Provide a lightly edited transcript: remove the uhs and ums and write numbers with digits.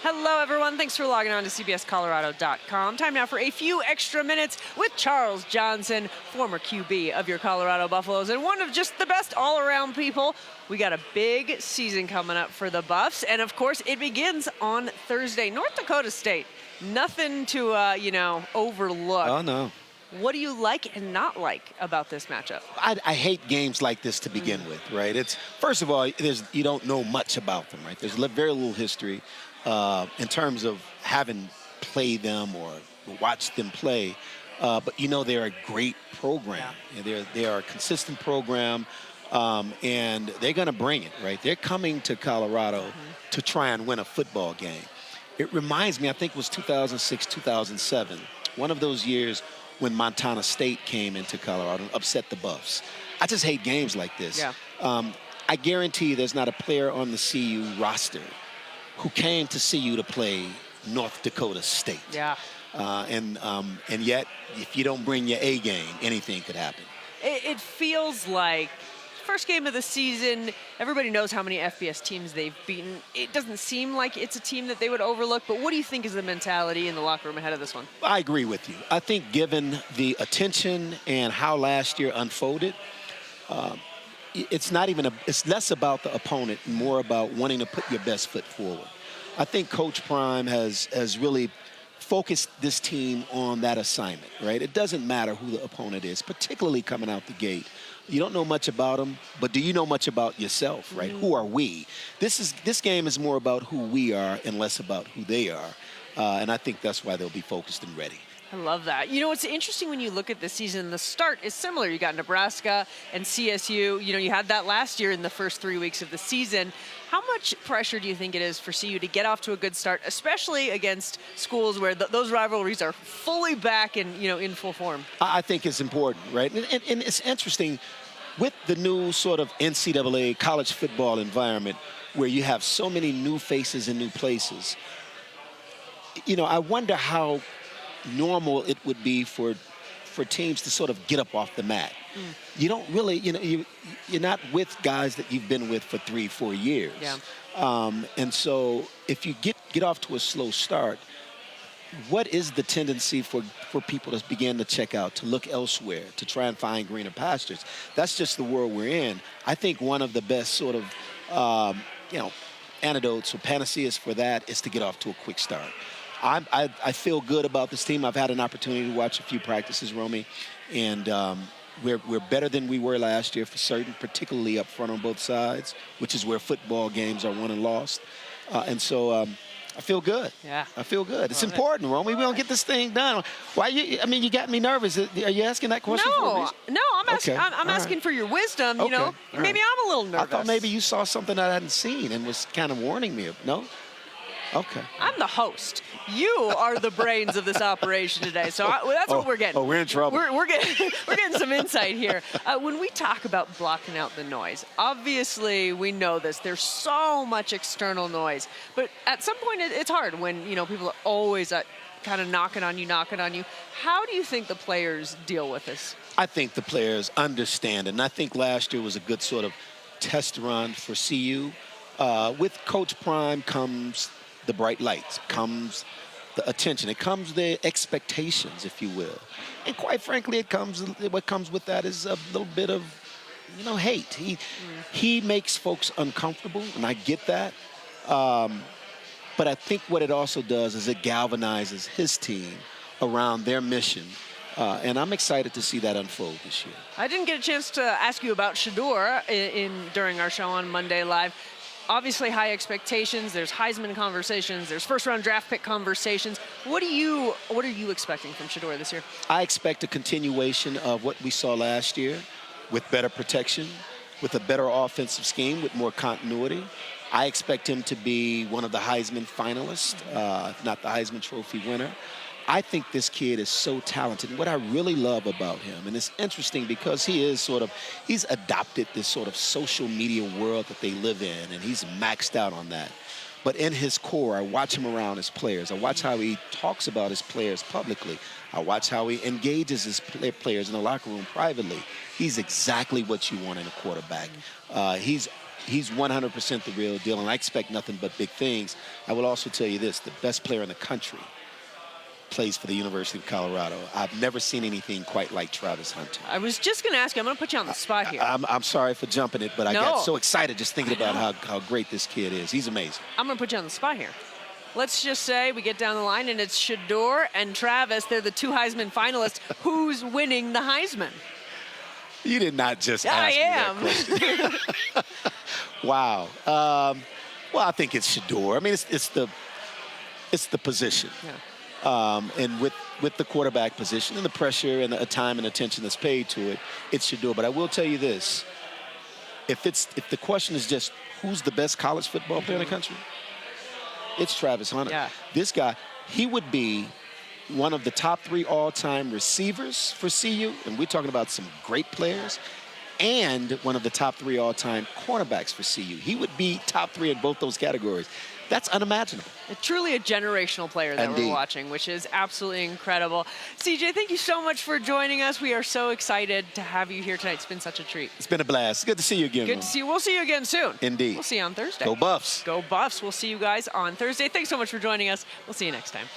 Hello, everyone. Thanks for logging on to CBSColorado.com. Time now for a few extra minutes with Charles Johnson, former QB of your Colorado Buffaloes, and one of just the best all-around people. We got a big season coming up for the Buffs, and of course, it begins on Thursday. North Dakota State, nothing to, overlook. Oh, no. What do you like and not like about this matchup? I hate games like this to begin with, right? It's first of all, you don't know much about them, right? There's very little history in terms of having played them or watched them play. But you know they're a great program. Yeah. They are a consistent program, and they're going to bring it, right? They're coming to Colorado to try and win a football game. It reminds me, I think it was 2006, 2007, one of those years when Montana State came into Colorado and upset the Buffs. I just hate games like this. Yeah. I guarantee there's not a player on the CU roster who came to CU to play North Dakota State. Yeah. And yet, if you don't bring your A game, anything could happen. It feels like first game of the season, everybody knows how many FBS teams they've beaten. It doesn't seem like it's a team that they would overlook, but what do you think is the mentality in the locker room ahead of this one? I agree with you. I think given the attention and how last year unfolded, it's less about the opponent and more about wanting to put your best foot forward. I think Coach Prime has really focused this team on that assignment, right? It doesn't matter who the opponent is, particularly coming out the gate. You don't know much about them, but do you know much about yourself, right? Who are we? This game is more about who we are and less about who they are. And I think that's why they'll be focused and ready. I love that. You know, it's interesting when you look at the season, the start is similar. You got Nebraska and CSU. You know, you had that last year in the first 3 weeks of the season. How much pressure do you think it is for CU to get off to a good start, especially against schools where those rivalries are fully back and, in full form? I think it's important, right? And it's interesting with the new sort of NCAA college football environment where you have so many new faces and new places. I wonder how normal it would be for teams to sort of get up off the mat. You don't really, you're not with guys that you've been with for 3-4 years. Yeah. And so if you get off to a slow start, what is the tendency for people to begin to check out, to look elsewhere, to try and find greener pastures? That's just the world we're in. I think one of the best sort of, antidotes or panaceas for that is to get off to a quick start. I feel good about this team. I've had an opportunity to watch a few practices, Romy, and we're better than we were last year for certain, particularly up front on both sides, which is where football games are won and lost. And so I feel good. Yeah. I feel good. It's important, Romy. We don't get this thing done. Why you got me nervous. Are you asking that question for a reason? No, I'm asking, Okay. I'm asking for your wisdom, Okay. Maybe I'm a little nervous. I thought maybe you saw something I hadn't seen and was kind of warning me. No? Okay. I'm the host. You are the brains of this operation today, so that's what we're getting. Oh, we're in trouble. We're getting some insight here. When we talk about blocking out the noise, obviously we know this. There's so much external noise, but at some point it's hard when people are always kind of knocking on you. How do you think the players deal with this? I think the players understand, and I think last year was a good sort of test run for CU. With Coach Prime comes the bright lights, comes the attention, it comes the expectations, if you will. And quite frankly, what comes with that is a little bit of, hate. He makes folks uncomfortable, and I get that. But I think what it also does is it galvanizes his team around their mission. And I'm excited to see that unfold this year. I didn't get a chance to ask you about Shedeur during our show on Monday Live. Obviously, high expectations. There's Heisman conversations. There's first-round draft pick conversations. What are you expecting from Shedeur this year? I expect a continuation of what we saw last year, with better protection, with a better offensive scheme, with more continuity. I expect him to be one of the Heisman finalists, if not the Heisman Trophy winner. I think this kid is so talented. And what I really love about him, and it's interesting because he's adopted this sort of social media world that they live in, and he's maxed out on that. But in his core, I watch him around his players. I watch how he talks about his players publicly. I watch how he engages his players in the locker room privately. He's exactly what you want in a quarterback. He's he's 100% the real deal, and I expect nothing but big things. I will also tell you this, the best player in the country plays for the University of Colorado. I've never seen anything quite like Travis Hunter. I was just going to ask you. I'm going to put you on the spot here. I'm sorry for jumping it, but I No. got so excited just thinking about how great this kid is. He's amazing. I'm going to put you on the spot here. Let's just say we get down the line and it's Shedeur and Travis. They're the 2 Heisman finalists. Who's winning the Heisman? You did not just I ask am. me that question. Wow. Well, I think it's Shedeur. I mean, it's the position. Yeah. And with the quarterback position and the pressure and the time and attention that's paid to it, it's Shedeur. But I will tell you this: if the question is just who's the best college football player in the country, it's Travis Hunter. Yeah. This guy, he would be one of the top 3 all-time receivers for CU, and we're talking about some great players, and one of the top 3 all-time cornerbacks for CU. He would be top 3 in both those categories. That's unimaginable. Truly a generational player that Indeed. we're watching, which is absolutely incredible. CJ, thank you so much for joining us. We are so excited to have you here tonight. It's been such a treat. It's been a blast. Good to see you again. Good Ron. to see you. We'll see you again soon. Indeed. We'll see you on Thursday. Go Buffs. Go Buffs. We'll see you guys on Thursday. Thanks so much for joining us. We'll see you next time.